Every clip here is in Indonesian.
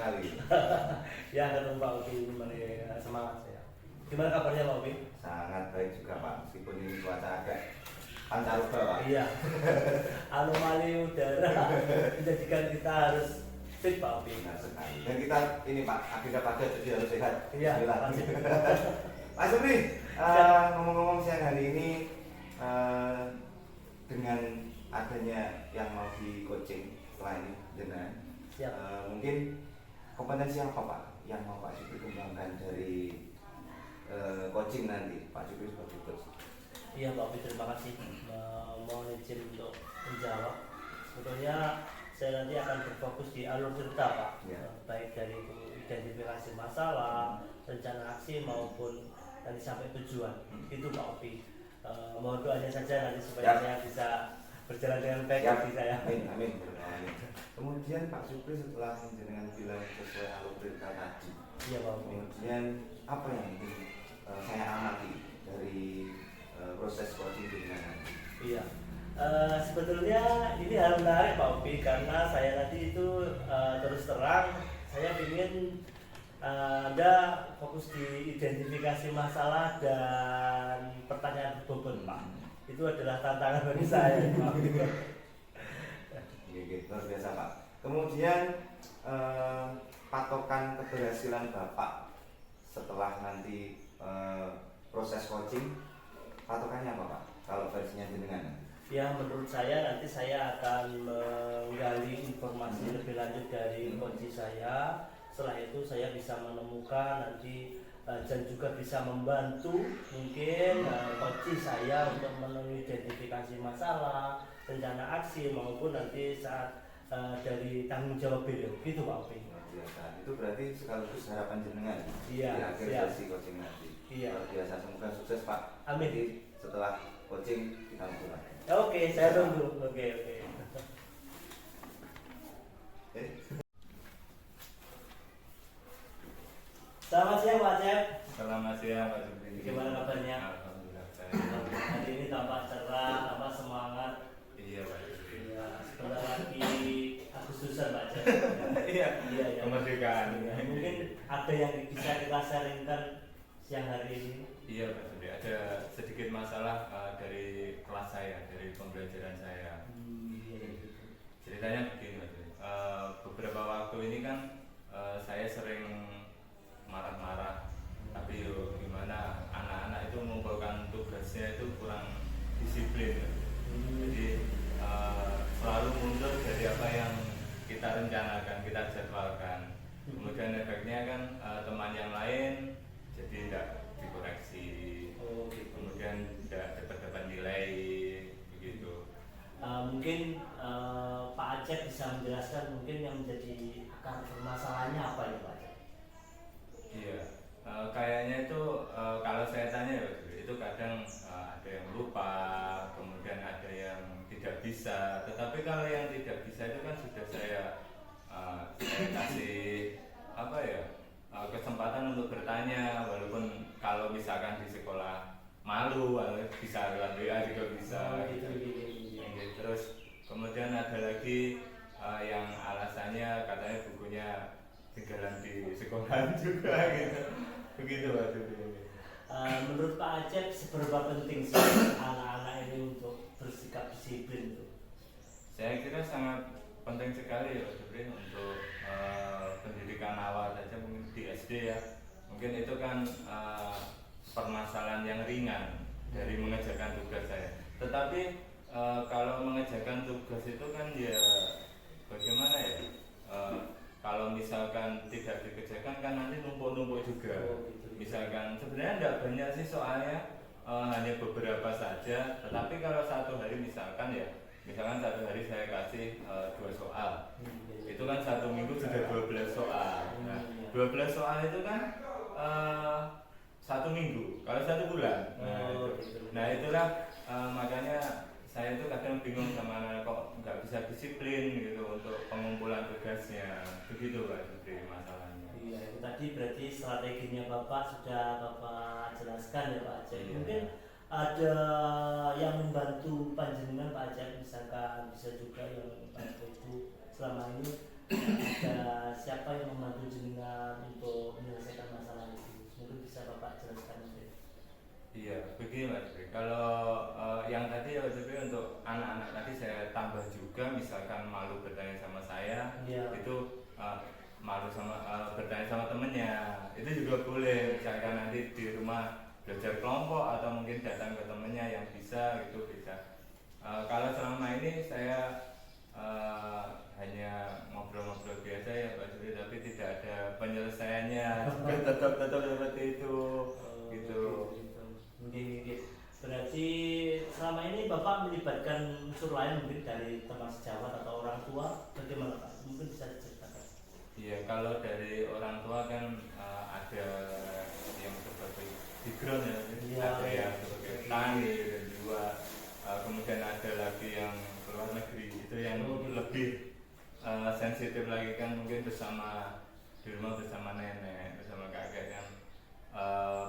sekali. Ya, ketemu Pak Upi semangat saya. Gimana kabarnya Pak Upi? Sangat baik juga Pak, meskipun ini cuaca agak pancaroba Pak. Iya. Anomali udara menjadikan kita harus fit Pak Upi. Benar sekali. Dan kita ini Pak, agenda padat jadi harus sehat. Iya. Pak Supri, ngomong-ngomong siang hari ini dengan adanya yang mau di coaching setelah ini dengan mungkin kompetensi apa Pak yang mau Pak Supri kembangkan dari coaching nanti Pak Supri sebagai coach? Iya Pak Upi, terima kasih mohon izin untuk menjawab. Sebetulnya saya nanti akan berfokus di alur cerita Pak, baik dari identifikasi masalah, rencana aksi maupun nanti sampai tujuan. Itu Pak Upi. Mohon doanya saja nanti supaya saya bisa berjalan dengan baik bagi saya. Amin, amin. Kemudian Pak Supri setelah dengan bilang sesuai alur cerita tadi, iya Pak Upi. kemudian apa yang ingin saya amati dari proses coaching dengan nanti? Iya. Sebetulnya ini hal menarik Pak Upi, karena saya tadi itu terus terang saya ingin Anda fokus di identifikasi masalah dan pertanyaan berbobot Pak. Itu adalah tantangan bagi saya Pak. Oke, luar biasa Pak. Kemudian patokan keberhasilan Bapak setelah nanti proses coaching, patokannya apa Pak? Kalau versinya jenengan? Ya, menurut saya nanti saya akan menggali informasi lebih lanjut dari coach saya. Setelah itu saya bisa menemukan nanti dan juga bisa membantu mungkin coach saya untuk mengidentifikasi masalah, rencana aksi maupun nanti saat dari tanggung jawab beliau. Gitu Pak Upi. Biasa. Itu berarti sekaligus harapan jenengan Iya, di akhir sesi coaching nanti. Iya. Luar biasa, semoga sukses Pak. Amin. Jadi setelah coaching kita mulai. Oke, saya tunggu. Oke. Selamat siang Pak Cep. Selamat siang Pak Supri. Bagaimana kabarnya? Alhamdulillah saya. Hari ini tampak cerah, tampak semangat. Iya Pak Supri. Ya, sebentar lagi Agustusan Pak Cep. Iya. Iya. Kemerdekaan. Ya, mungkin ada yang bisa kita sharingkan siang hari ini. Iya Pak Supri. Ada sedikit masalah dari kelas saya, dari pembelajaran saya. Ceritanya begini Pak Supri. Beberapa waktu ini kan saya sering marah-marah, tapi gimana anak-anak itu mengumpulkan tugasnya itu kurang disiplin. Jadi selalu mundur dari apa yang kita rencanakan, kita jadwalkan. Kemudian efeknya kan teman yang lain jadi tidak dikoreksi, kemudian tidak dapat nilai begitu. Mungkin Pak Acep bisa menjelaskan mungkin yang menjadi akar permasalahannya apa ya Pak Acep? Iya, kayaknya itu kalau saya tanya ya, itu kadang ada yang lupa, kemudian ada yang tidak bisa. Tetapi kalau yang tidak bisa itu kan sudah saya kasih apa ya kesempatan untuk bertanya, walaupun kalau misalkan di sekolah malu, bisa lewat WA juga bisa. Terus kemudian ada lagi yang alasannya katanya bukunya tinggalan di sekolah juga gitu. Begitu Pak Supri. Menurut Pak Acep seberapa penting sih anak-anak ini untuk bersikap disiplin itu? Saya kira sangat penting sekali ya Pak Supri untuk pendidikan awal saja, mungkin di SD ya. Mungkin itu kan permasalahan yang ringan dari mengerjakan tugas saya. Tetapi kalau mengerjakan tugas itu kan ya bagaimana ya? Kalau misalkan tidak dikerjakan kan nanti numpuk-numpuk juga. Misalkan sebenarnya tidak banyak sih soalnya, hanya beberapa saja. Tetapi kalau satu hari misalkan satu hari saya kasih 2 soal, itu kan satu minggu sudah 12 soal. Nah, 12 soal itu kan satu minggu, kalau 1 bulan. Nah itulah makanya saya itu kadang bingung sama anak kok nggak bisa disiplin gitu untuk pengumpulan tugasnya. Begitu Pak Supri masalahnya. Iya, itu tadi berarti strateginya Bapak sudah Bapak jelaskan ya Pak Acep. Mungkin ada yang membantu panjenengan Pak Acep, misalkan bisa juga yang membantu Ibu selama ini ada siapa yang membantu jenengan untuk menyelesaikan masalah itu? Mungkin bisa Bapak jelaskan mungkin. Iya, begini Mas Jupri. Kalau yang tadi ya Mas Jupri, untuk anak-anak tadi saya tambah juga, misalkan malu bertanya sama saya, Iya. itu malu sama bertanya sama temennya, itu juga boleh. Misalkan nanti di rumah belajar kelompok atau mungkin datang ke temennya yang bisa, gitu bisa. Kalau selama ini saya hanya ngobrol-ngobrol biasa ya Pak Juri, tapi tidak ada penyelesaiannya. tetap seperti itu, gitu. Mungkin berarti selama ini Bapak melibatkan unsur lain mungkin dari teman sejawat atau orang tua, bagaimana Pak? Mungkin bisa diceritakan. Iya, kalau dari orang tua kan ada yang sebagai background ya, ada yang sebagai petani dan juga kemudian ada lagi yang keluar negeri, itu yang lebih sensitif lagi kan, mungkin bersama di rumah bersama nenek, bersama kakek kan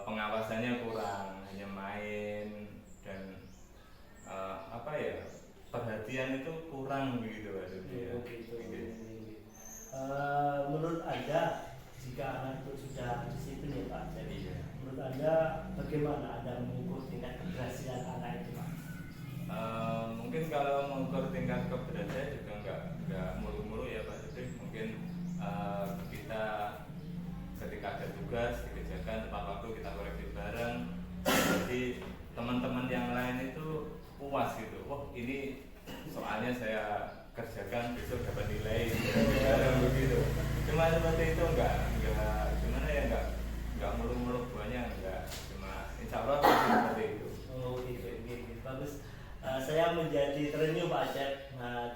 pengawasannya kurang, hanya main dan apa ya, perhatian itu kurang begitu Menurut Anda, jika anak itu sudah disiplin ya Pak, jadi menurut Anda bagaimana Anda mengukur tingkat keberhasilan anak itu Pak? Mungkin kalau mengukur tingkat keberhasilan juga nggak mulu-mulu ya Pak. Jadi mungkin kita ketika ada tugas dikerjakan tepat waktu, kita koreksi bareng, jadi teman-teman yang lain itu puas gitu. Wah, ini soalnya saya kerjakan besok dapat nilai bareng begitu. Cuma seperti itu nggak gimana ya, nggak mulu-mulu buahnya, nggak cuma insya Allah seperti itu. Oh gitu, bagus. Saya menjadi terenyuh Pak Acep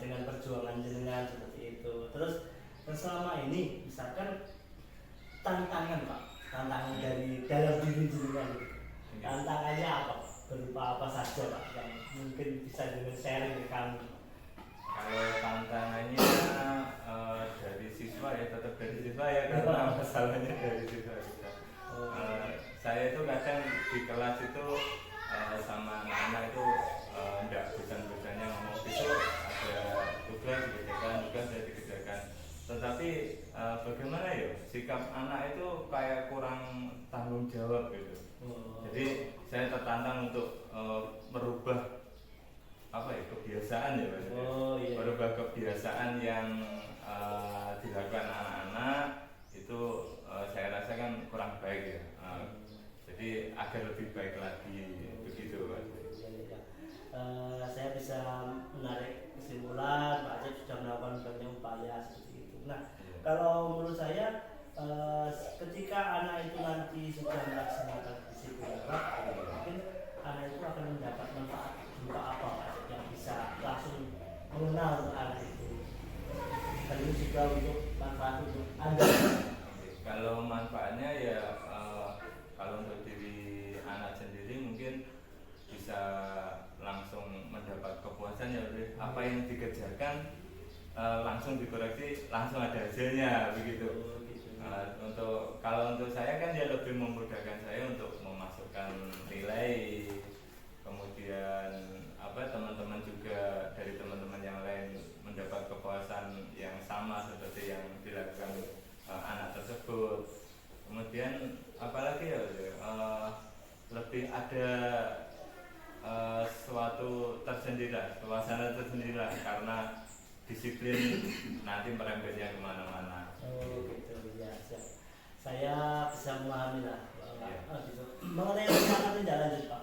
dengan perjuangan jenengan seperti itu. Terus selama ini misalkan tantangan Pak, tantangan dari dalam diri jenengan, tantangannya apa? Berupa apa saja Pak yang mungkin bisa dengan sharing ke kami? Kalau tantangannya dari siswa ya, tetap dari siswa ya, karena masalahnya dari siswa. Saya itu kadang di kelas itu sama anak-anak itu enggak bosan-bosannya ngomong, besok ada tugas saya dikerjakan. Tetapi bagaimana ya, sikap anak itu kayak kurang tanggung jawab gitu. Jadi saya tertantang untuk merubah apa ya, kebiasaan ya Mas. Merubah kebiasaan yang dilakukan anak-anak itu saya rasakan kurang baik ya. Jadi agar lebih baik lagi begitu Mas. Saya bisa menarik kesimpulan Pak Acep sudah melakukan banyak upaya seperti itu. Nah, kalau menurut saya ketika anak itu nanti sudah melaksanakan disiplin, mungkin anak itu akan mendapat manfaat berupa apa Pak yang bisa langsung mengenal untuk anak itu. Dan itu juga untuk manfaat untuk Anda. Kalau manfaatnya ya kalau untuk diri anak sendiri mungkin bisa langsung mendapat kepuasan ya, apa yang dikerjakan langsung dikoreksi, langsung ada hasilnya begitu. Kalau untuk saya kan ya lebih memudahkan saya untuk memasukkan nilai, kemudian teman-teman juga, dari teman-teman yang lain mendapat kepuasan yang sama seperti yang dilakukan anak tersebut. Kemudian apalagi ya, lebih ada suatu suasana tersendiri karena disiplin nanti merembetnya kemana-mana. Gitu ya, siap. Saya bisa memahami lah gitu. Mengenai rencana tindak lanjut Pak,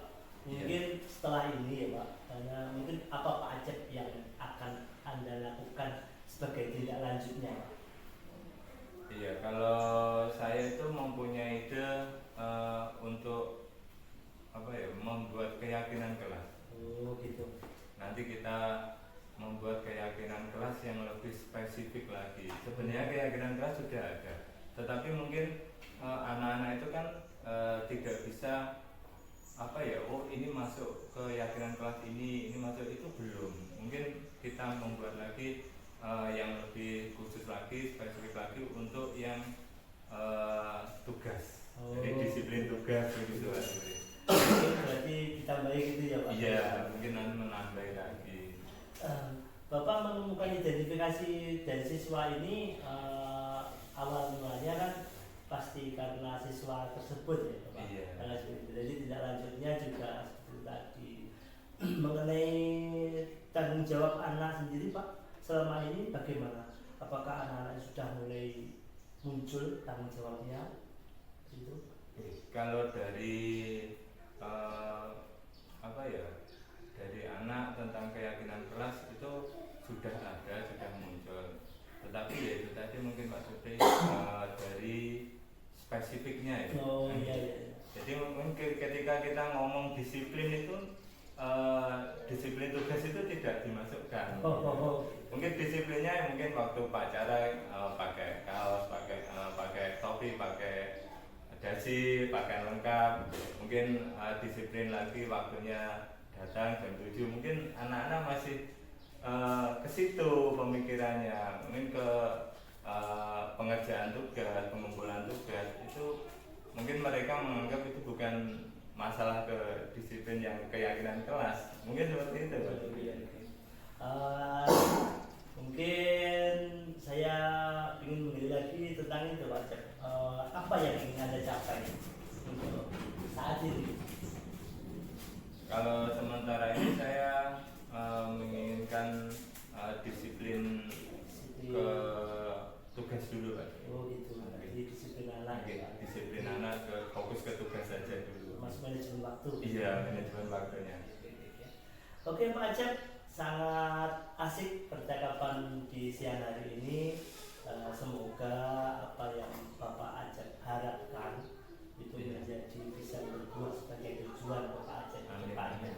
mungkin setelah ini ya Pak, karena mungkin apa Pak Acep yang akan Anda lakukan sebagai tindak lanjutnya Pak? Iya, kalau saya itu mempunyai ide untuk membuat keyakinan kelas. Gitu. Nanti kita membuat keyakinan kelas yang lebih spesifik lagi. Sebenarnya keyakinan kelas sudah ada, tetapi mungkin anak-anak itu kan tidak bisa ini masuk keyakinan kelas ini masuk, itu belum. Mungkin kita membuat lagi yang lebih khusus lagi, spesifik lagi untuk yang tugas. Jadi disiplin tugas begitu aja. Berarti ditambahi gitu ya Pak? Iya, mungkin nanti menambah lagi. Bapak menemukan menemukan identifikasi dari siswa ini awal mulanya kan pasti karena siswa tersebut ya Pak. Iya. Jadi tidak lanjutnya juga seperti tadi mengenai tanggung jawab anak sendiri Pak, selama ini bagaimana? Apakah anak-anak sudah mulai muncul tanggung jawabnya? Itu. Kalau dari apa ya, dari anak tentang keyakinan kelas itu sudah ada, sudah muncul. Tetapi ya itu tadi mungkin Pak Supri dari spesifiknya ya. Oh iya iya. Jadi mungkin ketika kita ngomong disiplin itu disiplin tugas itu tidak dimasukkan. Mungkin disiplinnya mungkin waktu upacara pakai kaos, pakai topi, pakai dasi, pakaian lengkap. Mungkin disiplin lagi waktunya datang jam 7. Mungkin anak-anak masih ke situ pemikirannya, mungkin ke pengerjaan tugas, pengumpulan tugas itu mungkin mereka menganggap itu bukan masalah ke disiplin yang keyakinan kelas, mungkin seperti itu. Mungkin saya ingin menggali lagi tentang itu Pak Cep. Apa yang ingin Anda capai untuk saat ini? Kalau sementara ini saya menginginkan disiplin ke tugas dulu Pak. Oh gitu, jadi disiplin anak ya. Disiplin anak, fokus ke tugas saja dulu. Mas manajemen waktu. Iya, manajemen waktunya. Oke Pak Acep, sangat asik percakapan di siang hari ini. Semoga apa yang Bapak Acep harapkan itu menjadi bisa berbuah sebagai tujuan Bapak Acep ke depannya.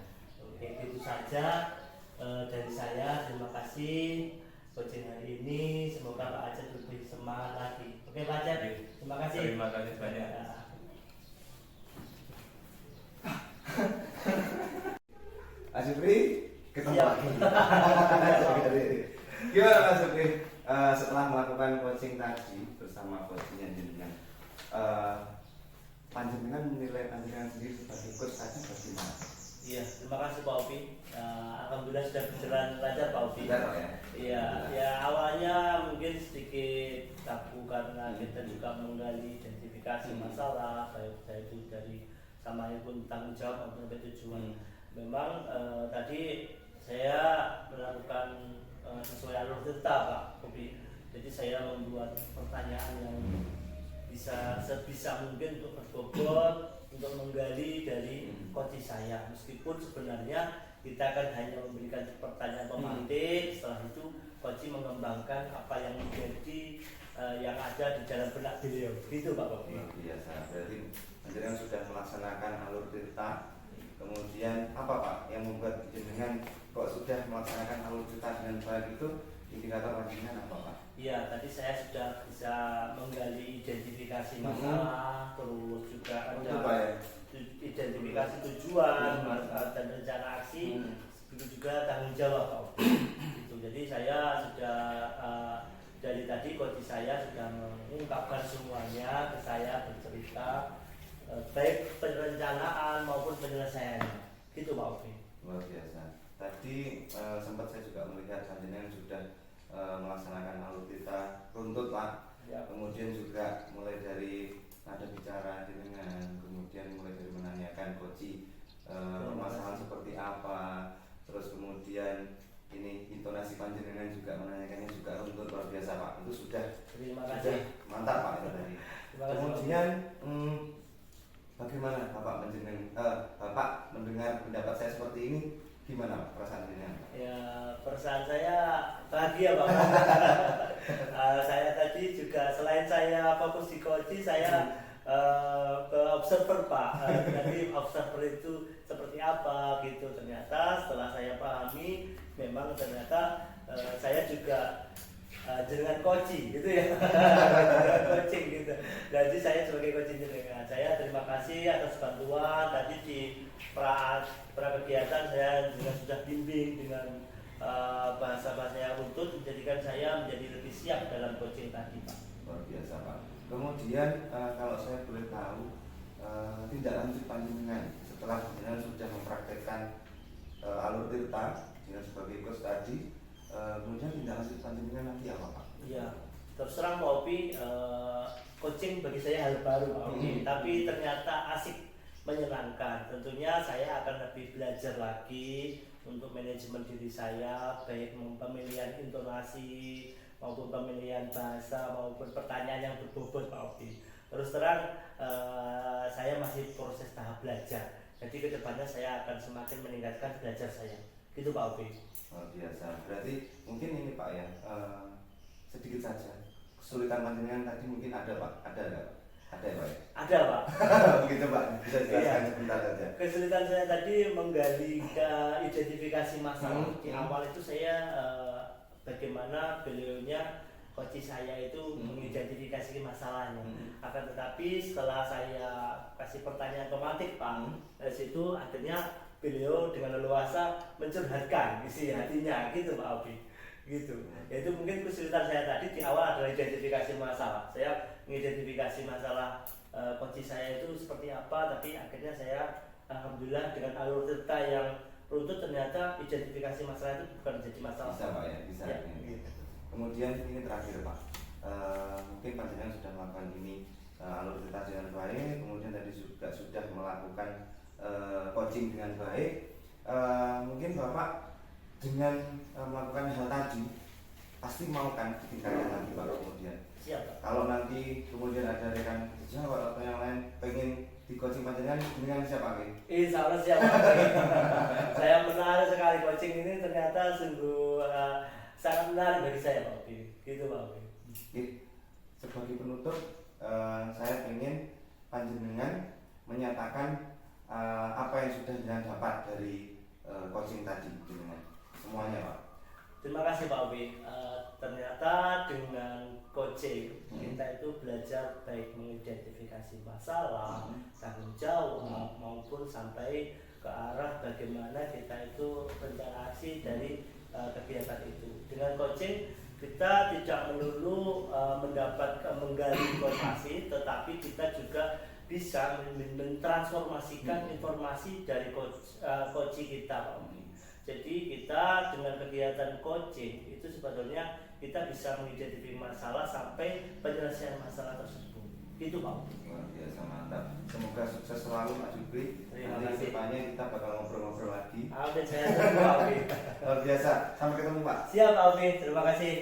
Oke, itu saja dari saya. Terima kasih coaching hari ini. Semoga Pak Acep lebih semangat lagi. Oke Pak Acep, terima kasih. Terima kasih banyak. Mas Supri, ketemu lagi. Gimana Mas Supri? Setelah melakukan coaching tadi bersama coachingnya jenengan, panjenengan menilai panjenengan sendiri sebagai coach tadi bagaimana? Iya, terima kasih Pak Opi. Alhamdulillah sudah berjalan lancar Pak Opi. Benar, ya? Iya, ya awalnya mungkin sedikit kaku karena kita juga menggali identifikasi masalah, baik itu dari sama pun tanggung jawab maupun sampai tujuan. Memang tadi saya melakukan sesuai alur cerita Pak Opi. Jadi saya membuat pertanyaan yang bisa sebisa mungkin untuk berbobot, untuk menggali dari coach saya. Meskipun sebenarnya kita akan hanya memberikan pertanyaan pemantik, setelah itu coach mengembangkan apa yang menjadi yang ada di dalam benak beliau. Gitu Pak Bobi. Luar biasa. Berarti jenengan sudah melaksanakan alur cerita. Kemudian apa Pak yang membuat jenengan kok sudah melaksanakan alur cerita dengan baik itu? Indikator panjenengan apa Pak? Iya, tadi saya sudah bisa menggali identifikasi masalah, terus juga ada identifikasi tujuan dan rencana aksi, begitu juga tanggung jawab Pak. Gitu. Jadi saya sudah dari tadi coach saya sudah mengungkapkan semuanya ke saya, bercerita baik perencanaan maupun penyelesaiannya. Gitu Pak Opi. Luar biasa. Tadi sempat saya juga melihat panjenengan sudah melaksanakan alur cerita runtut lah. Ya. Kemudian juga mulai dari ada bicara dengan, kemudian mulai dari menanyakan coach permasalahan seperti apa, terus kemudian ini intonasi panjenengan juga menanyakannya juga runtut, luar biasa Pak. Itu sudah mantap Pak itu tadi. Kemudian bagaimana Bapak Bapak mendengar pendapat saya seperti ini? Gimana perasaan jenengan? Ya, perasaan saya bahagia Pak. Saya tadi juga selain saya fokus di coach, saya ke observer Pak. Jadi observer itu seperti apa gitu. Ternyata setelah saya pahami, memang ternyata saya juga dengan coaching gitu ya. Coaching gitu. Jadi saya sebagai coaching jenengan. Saya terima kasih atas bantuan tadi di pra kegiatan. Saya juga sudah bimbing dengan bahasa-bahasa yang runtut, menjadikan saya menjadi lebih siap dalam coaching tadi Pak. Luar biasa Pak. Kemudian kalau saya boleh tahu tindak lanjut panjenengan setelah panjenengan sudah mempraktekkan alur tirta dengan sebagai coach tadi, kemudian tindak lanjut panjenengan nanti apa Pak? Iya, terus terang Pak Opi, coaching bagi saya hal baru Pak Opi, tapi ternyata asik, menyenangkan. Tentunya saya akan lebih belajar lagi untuk manajemen diri saya, baik pemilihan intonasi maupun pemilihan bahasa maupun pertanyaan yang berbobot Pak Opi. Terus terang saya masih proses tahap belajar. Jadi kedepannya saya akan semakin meningkatkan belajar saya. Gitu Pak Opi. Luar biasa. Berarti mungkin ini Pak ya, sedikit saja kesulitan panjenengan tadi mungkin ada Pak, ada nggak? Ada ya Pak? Ada Pak. Begitu Pak, bisa jelaskan sebentar saja. Kesulitan saya tadi menggali ke identifikasi masalah. Di awal itu saya bagaimana beliaunya coach saya itu mengidentifikasi masalahnya. Akan tetapi setelah saya kasih pertanyaan otomatis Pak, dari situ akhirnya beliau dengan leluasa mencurhatkan isi hatinya, gitu Pak Obi. Gitu. Itu mungkin kesulitan saya tadi di awal adalah identifikasi masalah. Saya mengidentifikasi masalah coach saya itu seperti apa, tapi akhirnya saya alhamdulillah dengan alur cerita yang runtut ternyata identifikasi masalah itu bukan jadi masalah. Bisa Pak ya, bisa. Ya, gitu. Kemudian ini terakhir Pak, mungkin panjenengan sudah melakukan ini alur cerita dengan baik, kemudian tadi juga sudah melakukan coaching dengan baik. Mungkin Bapak dengan melakukan hal tadi pasti mau kan ditingkatkan lagi Pak kemudian. Siap. Kalau nanti kemudian ada rekan sejawat atau yang lain pengen di coaching panjenengan dengan siapa Pak? Insya Allah siap. Saya menarik sekali coaching ini, ternyata sungguh sangat menarik bagi saya Pak Obi. Gitu Pak Obi. Sebagai penutup, saya ingin panjenengan menyatakan apa yang sudah jenengan dapat dari coaching tadi jenengan semuanya Pak. Terima kasih Pak Obi. Ternyata dengan coaching kita itu belajar baik mengidentifikasi masalah, tanggung jawab maupun sampai ke arah bagaimana kita itu berinteraksi dari kegiatan itu. Dengan coaching kita tidak melulu menggali informasi, tetapi kita juga bisa mentransformasikan informasi dari coaching kita Pak Obi. Jadi kita dengan kegiatan coaching itu sebetulnya kita bisa mengidentifikasi masalah sampai penyelesaian masalah tersebut. Itu Pak. Luar biasa, mantap. Semoga sukses selalu Pak Jupri. Nanti depannya kita bakal ngobrol-ngobrol lagi. Amin, saya tunggu Pak Obi. Luar biasa. Sampai ketemu Pak. Siap Pak Obi, terima kasih.